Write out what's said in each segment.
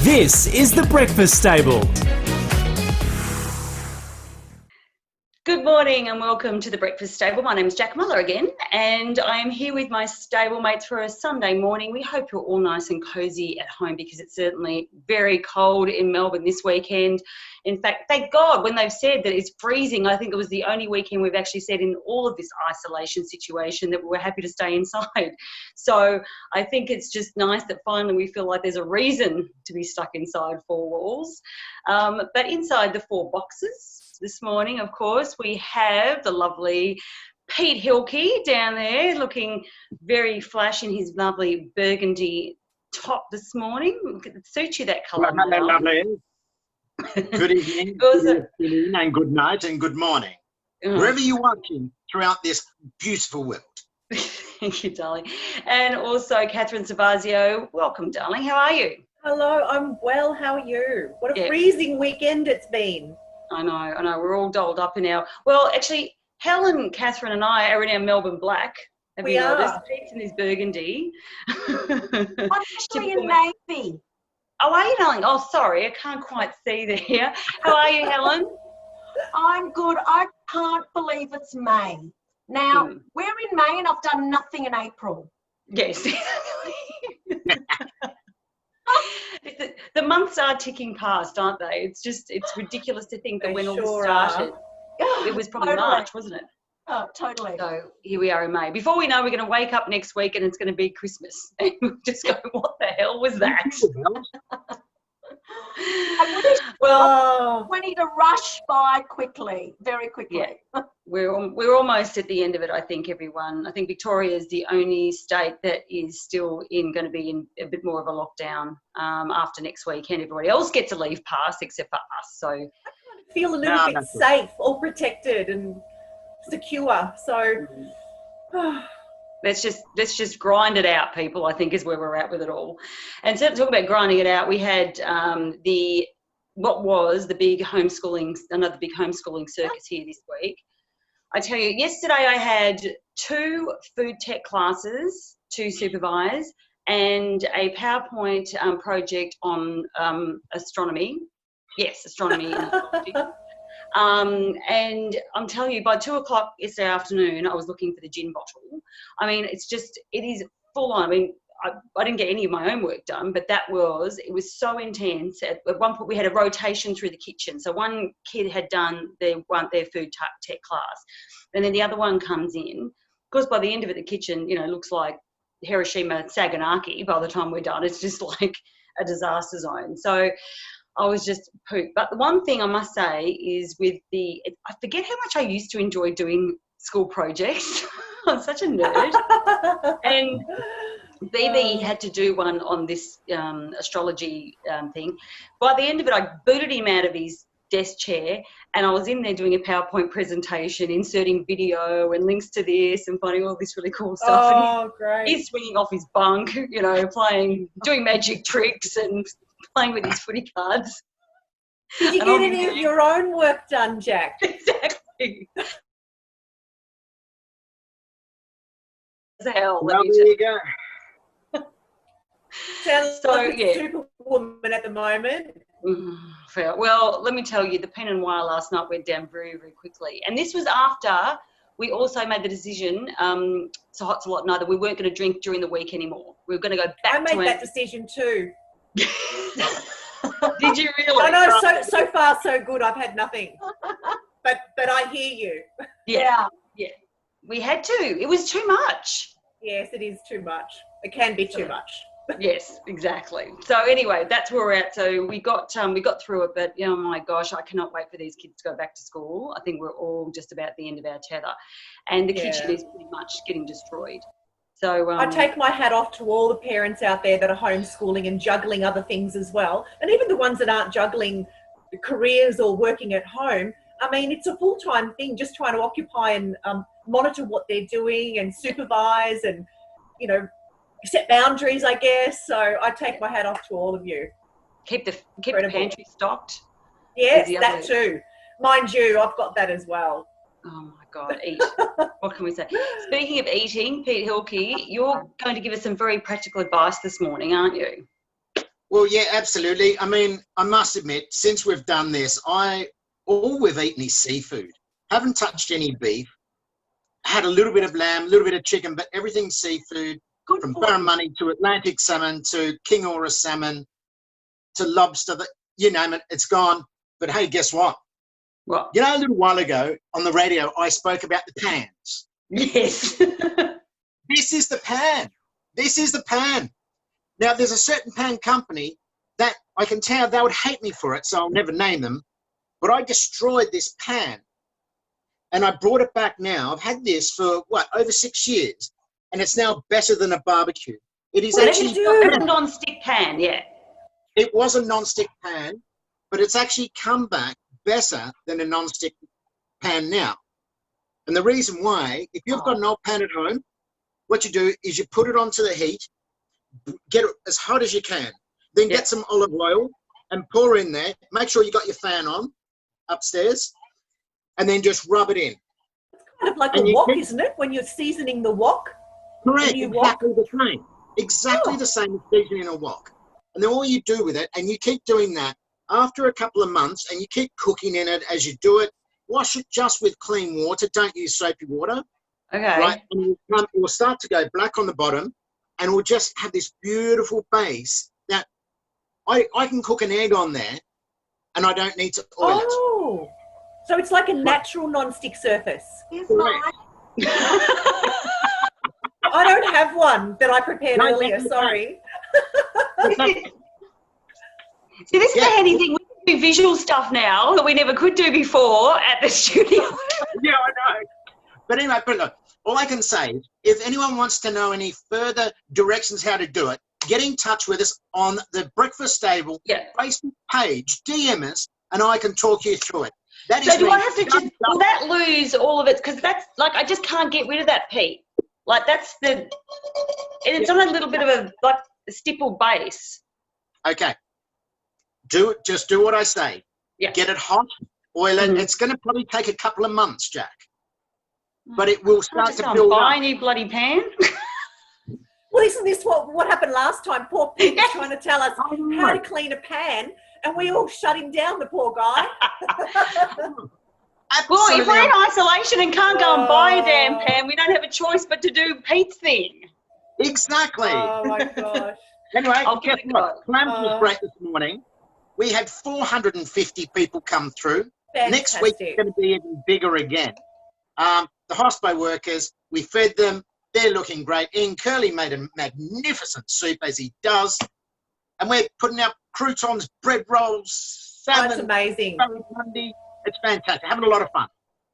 This is The Breakfast Stable. Good morning and welcome to The Breakfast Stable. My name is Jack Muller again, and I am here with my stable mates for a Sunday morning. We hope you're all nice and cosy at home because it's certainly very cold in Melbourne this weekend. In fact, thank God when they've said that it's freezing. I think it was the only weekend we've actually said in all of this isolation situation that we were happy to stay inside. So I think it's just nice that finally we feel like there's a reason to be stuck inside four walls. But inside the four boxes, this morning, of course, we have the lovely Pete Hilke down there looking very flash in his lovely burgundy top this morning. It suits you, that colour. Hello, lovely. Good evening, good afternoon, and good night, and good morning. Wherever you're watching throughout this beautiful world. Thank you, darling. And also Catherine Savazio. Welcome, darling. How are you? Hello, I'm well. How are you? What a freezing weekend it's been. I know. We're all dolled up in our... Well, actually, Helen, Catherine and I are in our Melbourne black. Have you noticed? Pete's in his burgundy. I'm actually in navy. Oh, are you, darling? Oh, sorry, I can't quite see there. How are you, Helen? I'm good. I can't believe it's May. Now, we're in May and I've done nothing in April. Yes. The months are ticking past, aren't they? It's ridiculous to think that when all this started, it was probably March, wasn't it? Oh, totally. So here we are in May. Before we know, we're going to wake up next week and it's going to be Christmas. And we'll just go, what the hell was that? Well, we need to rush by quickly, very quickly. Yeah. We're almost at the end of it, I think, everyone. I think Victoria is the only state that is still going to be in a bit more of a lockdown after next weekend. Everybody else gets a leave pass except for us. So I kind of feel a little bit safe, all protected and secure. So let's just grind it out, people, I think is where we're at with it all. And so talking about grinding it out, we had another big homeschooling circus here this week. I tell you, yesterday I had 2 food tech classes to supervise and a PowerPoint project on astronomy. Yes, astronomy and astrology. And I'm telling you, by 2 o'clock yesterday afternoon, I was looking for the gin bottle. I mean, it is full on. I mean, I didn't get any of my own work done, but it was so intense. At one point we had a rotation through the kitchen. So one kid had done their food tech class, and then the other one comes in. Of course, by the end of it, the kitchen, looks like Hiroshima, Nagasaki. By the time we're done, it's just like a disaster zone. So I was just pooped. But the one thing I must say is I forget how much I used to enjoy doing school projects. I'm such a nerd. And BB had to do one on this astrology thing. By the end of it, I booted him out of his desk chair and I was in there doing a PowerPoint presentation, inserting video and links to this and finding all this really cool stuff. Oh, great. He's swinging off his bunk, doing magic tricks and playing with his footy cards. Did you get any of your own work done, Jack? Exactly. Hell, well, there you go. Sounds like a superwoman at the moment. Well, let me tell you, the pen and wire last night went down very, very quickly. And this was after we also made the decision, so hot, so lot, neither, we weren't going to drink during the week anymore. We were going to go back to... I made that decision too. Did you really? No, so far so good. I've had nothing. But I hear you. Yeah. We had to. It was too much. Yes, it is too much. It can be too much. Yes, exactly. So anyway, that's where we're at. So we got through it, but oh my gosh, I cannot wait for these kids to go back to school. I think we're all just about at the end of our tether, and the kitchen is pretty much getting destroyed. So I take my hat off to all the parents out there that are homeschooling and juggling other things as well, and even the ones that aren't juggling careers or working at home. I mean, it's a full-time thing, just trying to occupy and monitor what they're doing and supervise and set boundaries, I guess. So I take my hat off to all of you. Keep the pantry stocked. Yes, that too. Mind you, I've got that as well. Oh my God, eat. What can we say? Speaking of eating, Pete Hilke, you're going to give us some very practical advice this morning, aren't you? Well, yeah, absolutely. I mean, I must admit, since we've done this, all we've eaten is seafood. Haven't touched any beef. Had a little bit of lamb, a little bit of chicken, but everything's seafood. Good From for barramundi to Atlantic salmon to King Aura salmon to lobster, you name it, it's gone. But hey, guess what? What? You know, a little while ago on the radio, I spoke about the pans. Yes. This is the pan. This is the pan. Now, there's a certain pan company that I can tell they would hate me for it, so I'll never name them. But I destroyed this pan. And I brought it back now. I've had this for, over 6 years. And it's now better than a barbecue. It is actually a non-stick pan, yeah. It was a non-stick pan, but it's actually come back better than a non-stick pan now. And the reason why, if you've got an old pan at home, what you do is you put it onto the heat, get it as hot as you can, then get some olive oil and pour in there. Make sure you got your fan on upstairs, and then just rub it in. It's kind of like a wok, isn't it? When you're seasoning the wok. Correct, exactly the same. Exactly the same as seasoning a wok. And then all you do with it, and you keep doing that after a couple of months, and you keep cooking in it as you do it. Wash it just with clean water. Don't use soapy water. Okay. Right, and it will start to go black on the bottom, and we'll just have this beautiful base that I can cook an egg on there, and I don't need to oil it. Oh, so it's like a natural non-stick surface. Here's mine. I don't have one that I prepared earlier, sorry. See, this is the handy thing. We can do visual stuff now that we never could do before at the studio. Yeah, I know. But anyway, look, all I can say is if anyone wants to know any further directions how to do it, get in touch with us on the Breakfast Stable Facebook page, DM us, and I can talk you through it. So do I have to just, will that lose all of it? Because that's, like, I just can't get rid of that, Pete. Like, that's the, and it's on a little bit of a, like, a stipple base. Okay. Just do what I say. Yeah. Get it hot, oil it. It's going to probably take a couple of months, Jack. But it will start to build up. Buy a new bloody pan. Well, isn't this what happened last time? Poor Pete was trying to tell us how to clean a pan, and we all shut him down, the poor guy. Well, if we're in isolation and can't go and buy a damn pan, we don't have a choice but to do Pete's thing. Exactly. Oh, my gosh. Anyway, guess what? Clams was great this morning. We had 450 people come through. Fantastic. Next week, it's going to be even bigger again. The hospo workers, we fed them. They're looking great. Ian Curley made a magnificent soup, as he does. And we're putting out croutons, bread rolls, salmon. That's amazing. It's fantastic. Having a lot of fun.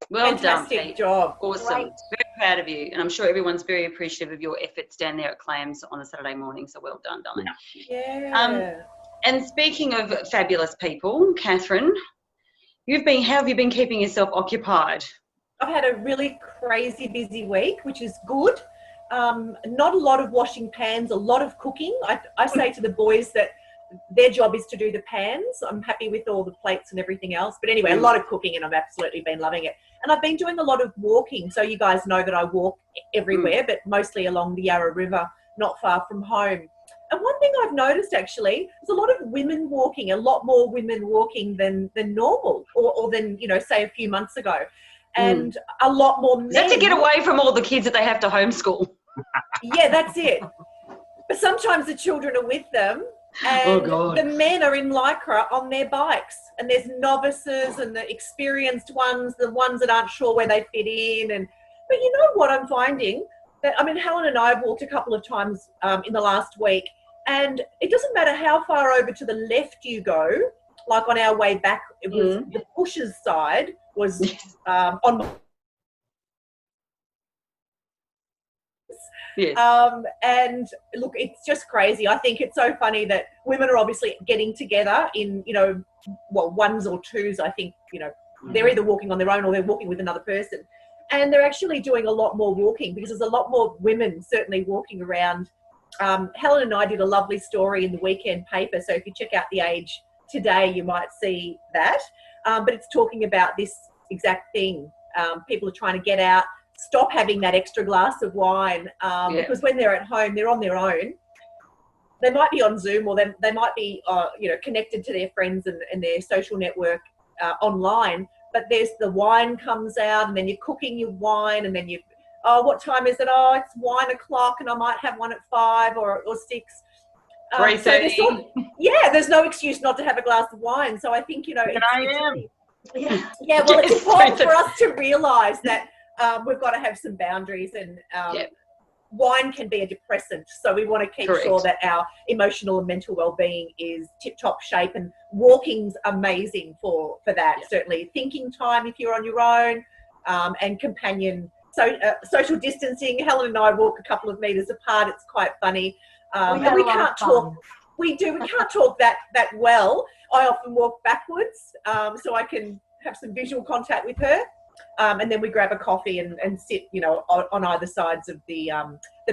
Well Fantastic done, Pete. job. Awesome. Great. Very proud of you. And I'm sure everyone's very appreciative of your efforts down there at Clams on a Saturday morning. So well done, darling. Yeah. And speaking of fabulous people, Catherine, how have you been keeping yourself occupied? I've had a really crazy busy week, which is good. Not a lot of washing pans, a lot of cooking. I say to the boys that their job is to do the pans. I'm happy with all the plates and everything else. But anyway, a lot of cooking, and I've absolutely been loving it. And I've been doing a lot of walking. So you guys know that I walk everywhere, but mostly along the Yarra River, not far from home. And one thing I've noticed, actually, there's a lot of women walking, a lot more women walking than normal or than, say a few months ago. And a lot more men. Is that to get away from all the kids that they have to homeschool? Yeah, that's it. But sometimes the children are with them, and the men are in Lycra on their bikes. And there's novices and the experienced ones, the ones that aren't sure where they fit in. But you know what I'm finding? Helen and I have walked a couple of times in the last week, and it doesn't matter how far over to the left you go. Like on our way back, it was the Pushers side was on. Yes. And look, it's just crazy. I think it's so funny that women are obviously getting together in, ones or twos. I think, they're either walking on their own or they're walking with another person. And they're actually doing a lot more walking because there's a lot more women certainly walking around. Helen and I did a lovely story in the weekend paper. So if you check out The Age today, you might see that. But it's talking about this exact thing. People are trying to get out, stop having that extra glass of wine because when they're at home, they're on their own. they might be on Zoom, or they might be, connected to their friends and their social network online. But there's the wine comes out, and then you're cooking your wine, and then what time is it? Oh, it's wine o'clock, and I might have one at 5 or 6. 3:30. There's no excuse not to have a glass of wine. So I think, Yeah, well, it's important for us to realise that we've got to have some boundaries, and wine can be a depressant. So we want to keep sure that our emotional and mental well-being is tip-top shape, and walking's amazing for that. Yeah. Certainly thinking time if you're on your own, and companion. So social distancing. Helen and I walk a couple of metres apart. It's quite funny. And we can't talk. We can't talk that well. I often walk backwards, so I can have some visual contact with her. And then we grab a coffee and sit, on either sides of the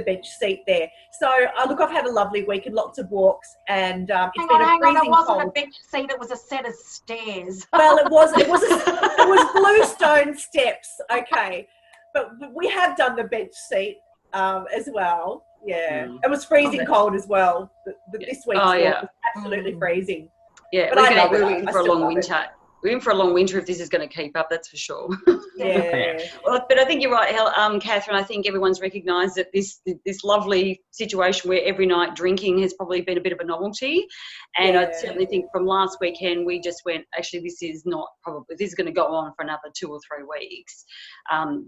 bench seat there. So look, I've had a lovely week and lots of walks, and it's been a freezing it wasn't cold. a bench seat; it was a set of stairs. Well, it was bluestone steps. Okay, but we have done the bench seat as well. Yeah, it was freezing cold as well. This week's walk was absolutely freezing. Yeah, but we're in for a long winter. We're in for a long winter if this is going to keep up, that's for sure. Yeah. Well, but I think you're right, Catherine. I think everyone's recognised that this lovely situation where every night drinking has probably been a bit of a novelty. And I certainly think from last weekend we just went, actually, this is going to go on for another 2 or 3 weeks.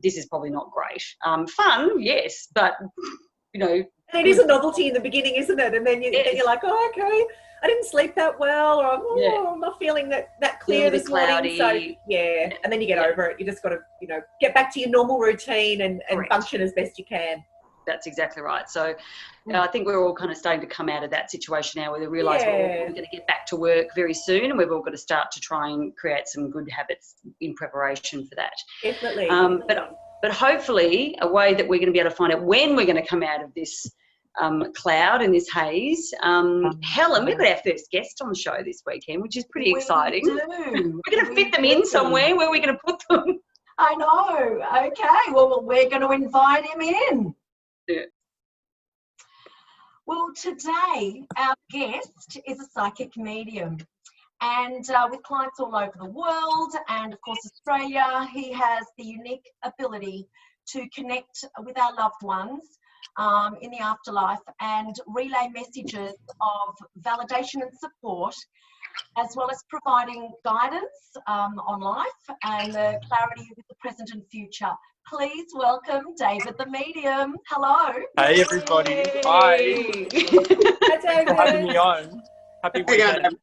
This is probably not great. Fun, yes, but, It is a novelty in the beginning, isn't it? And then you're like, oh, okay. I didn't sleep that well, or I'm not feeling that clear this morning. So and then you get over it. You just got to, get back to your normal routine and function as best you can. That's exactly right. So I think we're all kind of starting to come out of that situation now, where they realise we're going to get back to work very soon, and we've all got to start to try and create some good habits in preparation for that. Definitely. But hopefully a way that we're going to be able to find out when we're going to come out of this cloud and this haze. Helen, we've got our first guest on the show this weekend, which is pretty exciting. We're going to fit them in somewhere. Where are we going to put them? I know. Okay. Well, we're going to invite him in. Yeah. Well, today our guest is a psychic medium, and with clients all over the world and, of course, Australia, he has the unique ability to connect with our loved ones in the afterlife and relay messages of validation and support, as well as providing guidance on life and clarity with the present and future. Please welcome David the Medium. Hello. Hey everybody. Hi. Hi, David. For having me on. Happy weekend.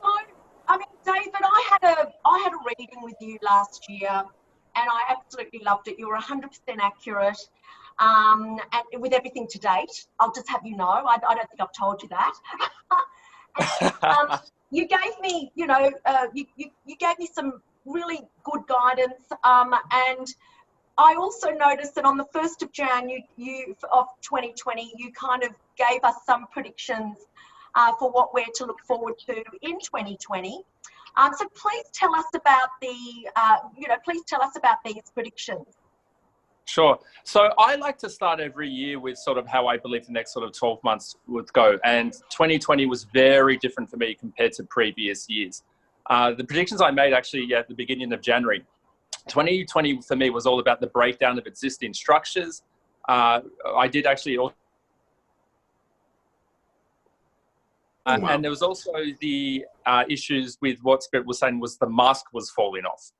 So, David, I had a reading with you last year, and I absolutely loved it. You were 100% accurate. And with everything to date, I'll just have you know, I don't think I've told you that. And, you gave me, you gave me some really good guidance. And I also noticed that on the 1st of January of 2020, you kind of gave us some predictions for what we're to look forward to in 2020. So please tell us about these predictions. Sure. So I like to start every year with sort of how I believe the next sort of 12 months would go. And 2020 was very different for me compared to previous years. The predictions I made actually at the beginning of January, 2020 for me was all about the breakdown of existing structures. I did actually also, and there was also the issues with what Spirit was saying was the mask was falling off.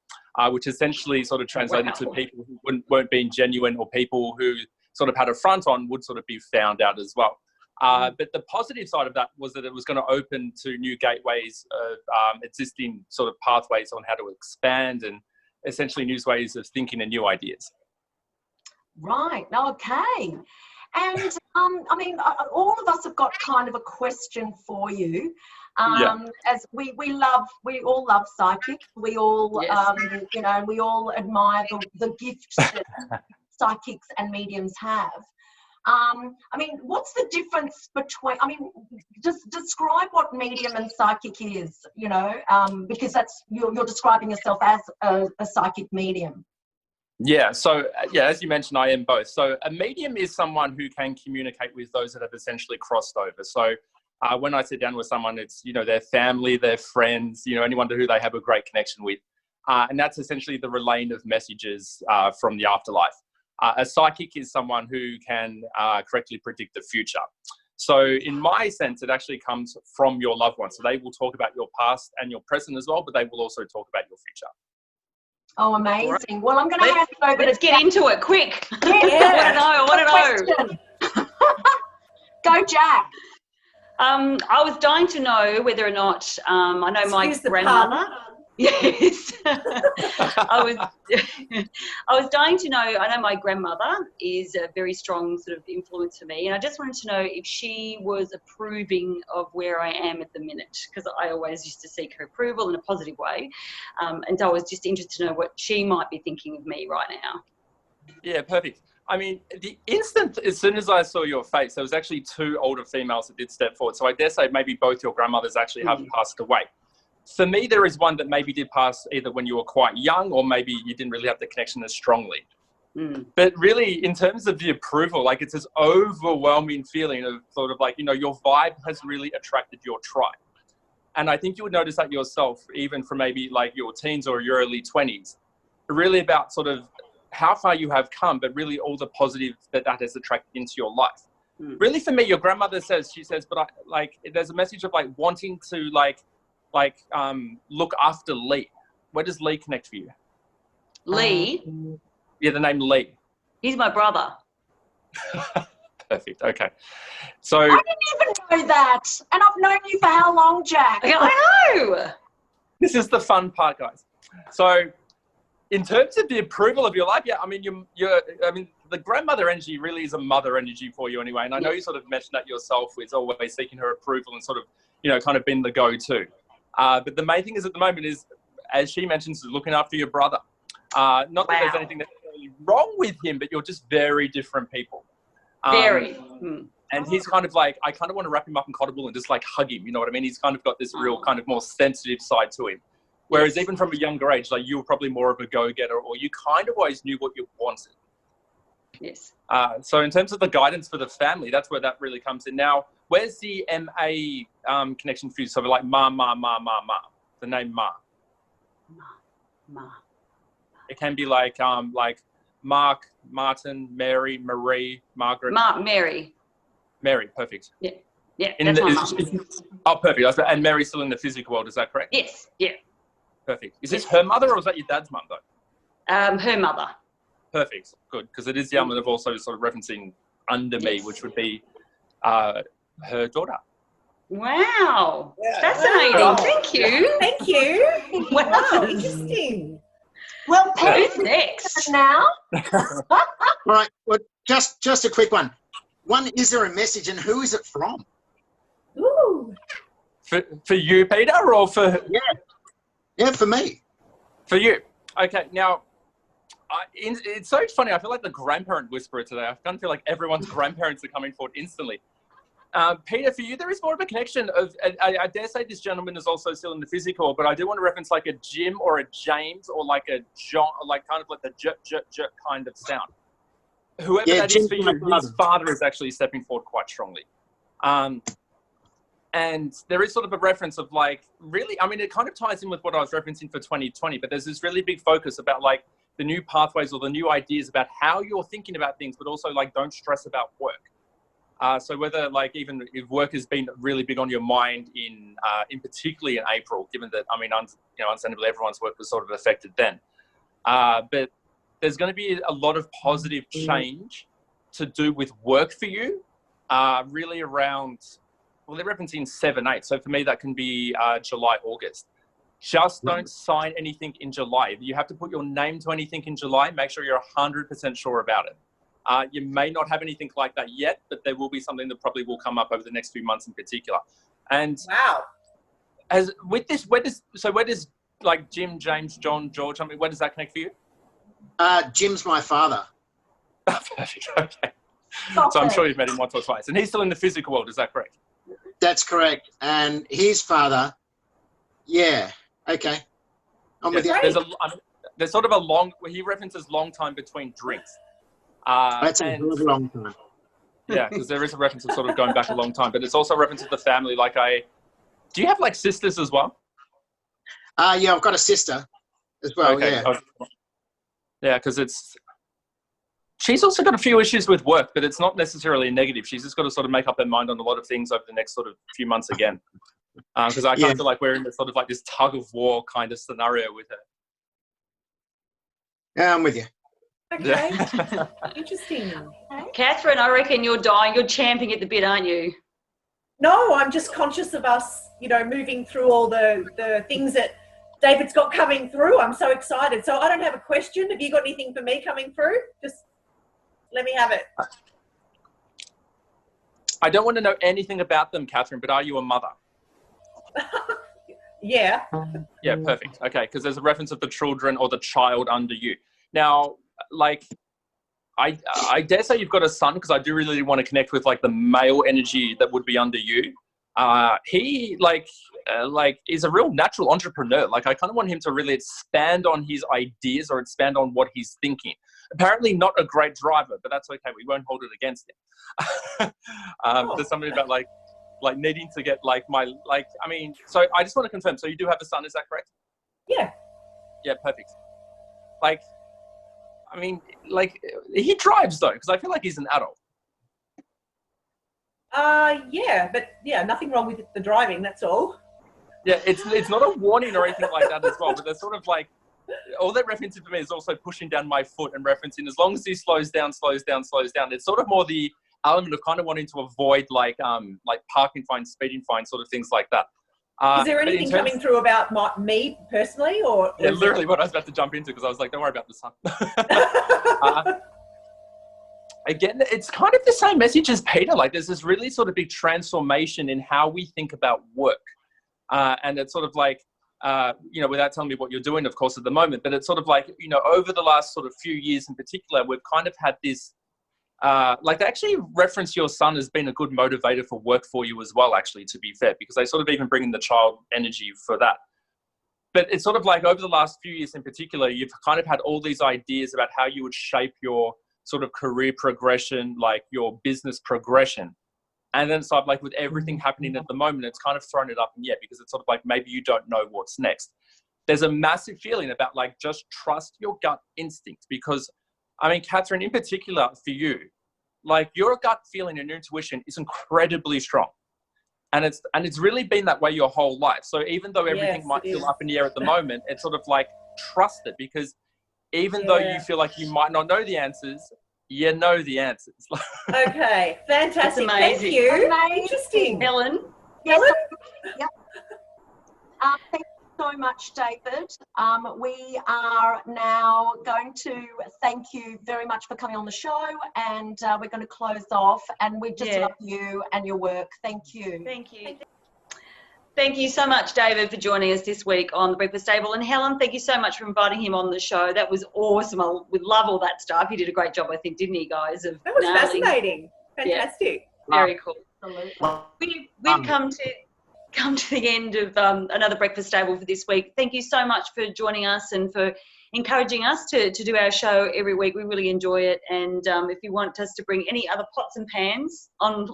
Which essentially sort of translated to people who weren't being genuine, or people who sort of had a front on would sort of be found out as well. But the positive side of that was that it was going to open to new gateways of existing sort of pathways on how to expand, and essentially new ways of thinking and new ideas. Right. Okay. And all of us have got kind of a question for you. As we all love psychic. We all, we all admire the gifts that psychics and mediums have. What's the difference between, just describe what medium and psychic is, because that's, you're describing yourself as a psychic medium. Yeah, so yeah, as you mentioned, I am both. So a medium is someone who can communicate with those that have essentially crossed over. So when I sit down with someone, it's, you know, their family, their friends, you know, anyone who they have a great connection with. And that's essentially the relaying of messages from the afterlife. A psychic is someone who can correctly predict the future. So in my sense, it actually comes from your loved one. So they will talk about your past and your present as well, but they will also talk about your future. Oh, amazing. Well, I'm going to hand it over Let's to get into it, quick. Yeah. I want to know. Go, Jack. I was dying to know whether or not, I know my Excuse the grandmother. pun. Yes. I was dying to know, I know my grandmother is a very strong sort of influence for me, and I just wanted to know if she was approving of where I am at the minute, because I always used to seek her approval in a positive way, and so I was just interested to know what she might be thinking of me right now. Yeah, perfect. I mean, the instant, as soon as I saw your face, there was actually 2 older females that did step forward. So I dare say maybe both your grandmothers actually have passed away. For me, there is one that maybe did pass either when you were quite young or maybe you didn't really have the connection as strongly. But really, in terms of the approval, like, it's this overwhelming feeling of sort of like, you know, your vibe has really attracted your tribe. And I think you would notice that yourself, even from maybe like your teens or your early 20s, really about sort of how far you have come, but really all the positive that has attracted into your life. Really, for me, your grandmother says, but there's a message of like wanting to look after Lee. Where does Lee connect for you? Lee? Yeah, the name Lee. He's my brother. Perfect. Okay. So I didn't even know that. And I've known you for how long, Jack? I know. this is the fun part, guys. So in terms of the approval of your life, yeah, I mean, the grandmother energy really is a mother energy for you anyway. And I know you sort of mentioned that yourself with always seeking her approval and sort of, you know, kind of being the go-to. But the main thing is at the moment is, as she mentions, looking after your brother. Not that there's anything necessarily wrong with him, but you're just very different people. Very. And he's kind of like, I kind of want to wrap him up in cotton wool and just like hug him. You know what I mean? He's kind of got this real kind of more sensitive side to him. Whereas even from a younger age, like you were probably more of a go-getter, or you kind of always knew what you wanted. Yes. So in terms of the guidance for the family, that's where that really comes in. Now, where's the MA connection for you? So like Ma, the name Ma. Ma. It can be like Mark, Martin, Mary, Marie, Margaret. Mary. Mary, perfect. Yeah, that's my mum. Oh, perfect. And Mary's still in the physical world, is that correct? Yes, yeah. Perfect. Is this her mother or is that your dad's mum, though? Her mother. Perfect. Good. Because it is the element of also sort of referencing under me, which would be her daughter. Wow. Fascinating. Wow. Thank you. Thank you. Wow. Interesting. Well, Who's next? now. All right. Well, just a quick one. Is there a message, and who is it from? Ooh. For you, Peter, or for... Yeah, for me. For you. Okay, now, it's so funny. I feel like the grandparent whisperer today. I kind of feel like everyone's grandparents are coming forward instantly. Peter, for you, there is more of a connection of, I dare say this gentleman is also still in the physical, but I do want to reference like a Jim or a James or like a John, like kind of like the jerk kind of sound. Whoever that is for you, his father is actually stepping forward quite strongly. And there is sort of a reference of like, really, I mean, it kind of ties in with what I was referencing for 2020, but there's this really big focus about like the new pathways or the new ideas about how you're thinking about things, but also like don't stress about work. So whether like even if work has been really big on your mind in particularly in April, given that, I mean, understandably everyone's work was sort of affected then. But there's going to be a lot of positive change to do with work for you, really around, well, they're referencing 7-8. So for me, that can be July, August. Just don't sign anything in July. If you have to put your name to anything in July, make sure you're 100% sure about it. You may not have anything like that yet, but there will be something that probably will come up over the next few months in particular. And Wow. as with this, where does like Jim, James, John, George, I mean, where does that connect for you? Jim's my father. Perfect. Okay. So I'm sure you've met him once or twice. And he's still in the physical world, is that correct? That's correct. And his father, yeah, okay. I'm with you. there's sort of he references long time between drinks. That's a and- hell of a long time. Yeah, because there is a reference of sort of going back a long time, but it's also a reference to the family. Like do you have like sisters as well? Yeah, I've got a sister as well. Okay. Yeah. Yeah, because she's also got a few issues with work, but it's not necessarily a negative. She's just got to sort of make up her mind on a lot of things over the next sort of few months again. Because I kind of feel like we're in this sort of like this tug of war kind of scenario with her. Yeah, I'm with you. Okay. Yeah. Interesting. Catherine, I reckon you're champing at the bit, aren't you? No, I'm just conscious of us, moving through all the things that David's got coming through. I'm so excited. So I don't have a question. Have you got anything for me coming through? Just let me have it. I don't want to know anything about them, Catherine, but are you a mother? Yeah. Yeah, perfect. Okay, because there's a reference of the children or the child under you. Now, like, I dare say you've got a son, because I do really want to connect with like the male energy that would be under you. He is a real natural entrepreneur. Like, I kind of want him to really expand on his ideas or expand on what he's thinking. Apparently not a great driver, but that's okay. We won't hold it against him. There's something about like needing to get so I just want to confirm. So you do have a son, is that correct? Yeah. Yeah, perfect. He drives though, because I feel like he's an adult. Yeah, but yeah, nothing wrong with the driving, that's all. Yeah, it's not a warning or anything like that as well, but they're sort of like, all that referencing for me is also pushing down my foot and referencing as long as he slows down. It's sort of more the element of kind of wanting to avoid like parking fines, speeding fines, sort of things like that. Is there anything coming through about me personally, or? Yeah, literally what I was about to jump into, because I was like, don't worry about the sun. Again, it's kind of the same message as Peter. Like, there's this really sort of big transformation in how we think about work. And it's sort of like, without telling me what you're doing, of course, at the moment, but it's sort of like, over the last sort of few years in particular, we've kind of had this, they actually reference your son as being a good motivator for work for you as well, actually, to be fair, because they sort of even bring in the child energy for that. But it's sort of like over the last few years in particular, you've kind of had all these ideas about how you would shape your sort of career progression, like your business progression. And then sort of like with everything happening at the moment, it's kind of thrown it up in the air, because it's sort of like maybe you don't know what's next. There's a massive feeling about like just trust your gut instinct, because I mean, Catherine, in particular for you, like your gut feeling and your intuition is incredibly strong. And it's really been that way your whole life. So even though everything might feel up in the air at the moment, it's sort of like trust it, because even though you feel like you might not know the answers, you know the answers. Okay, fantastic. That's amazing. Thank you. Amazing. Interesting. Helen? Helen? Yep. Thank you so much, David. We are now going to thank you very much for coming on the show, and we're going to close off, and we just love you and your work. Thank you. Thank you. Thank you so much, David, for joining us this week on The Breakfast Table. And Helen, thank you so much for inviting him on the show. That was awesome. We love all that stuff. He did a great job, I think, didn't he, guys? That was fascinating. Fantastic. Yeah, very cool. Absolutely. We've come to the end of another Breakfast Table for this week. Thank you so much for joining us and for encouraging us to do our show every week. We really enjoy it. And if you want us to bring any other pots and pans on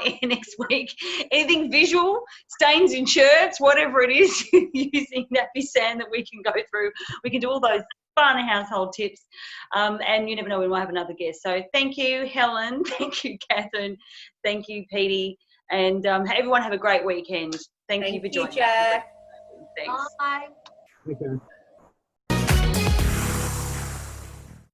air next week, anything visual, stains in shirts, whatever it is, using nappy sand that we can go through, we can do all those fun household tips. And you never know when we'll have another guest. So thank you, Helen. Thank you, Catherine. Thank you, Petey. And everyone have a great weekend. Thank you for joining us. Jack. Thanks. Bye. Okay.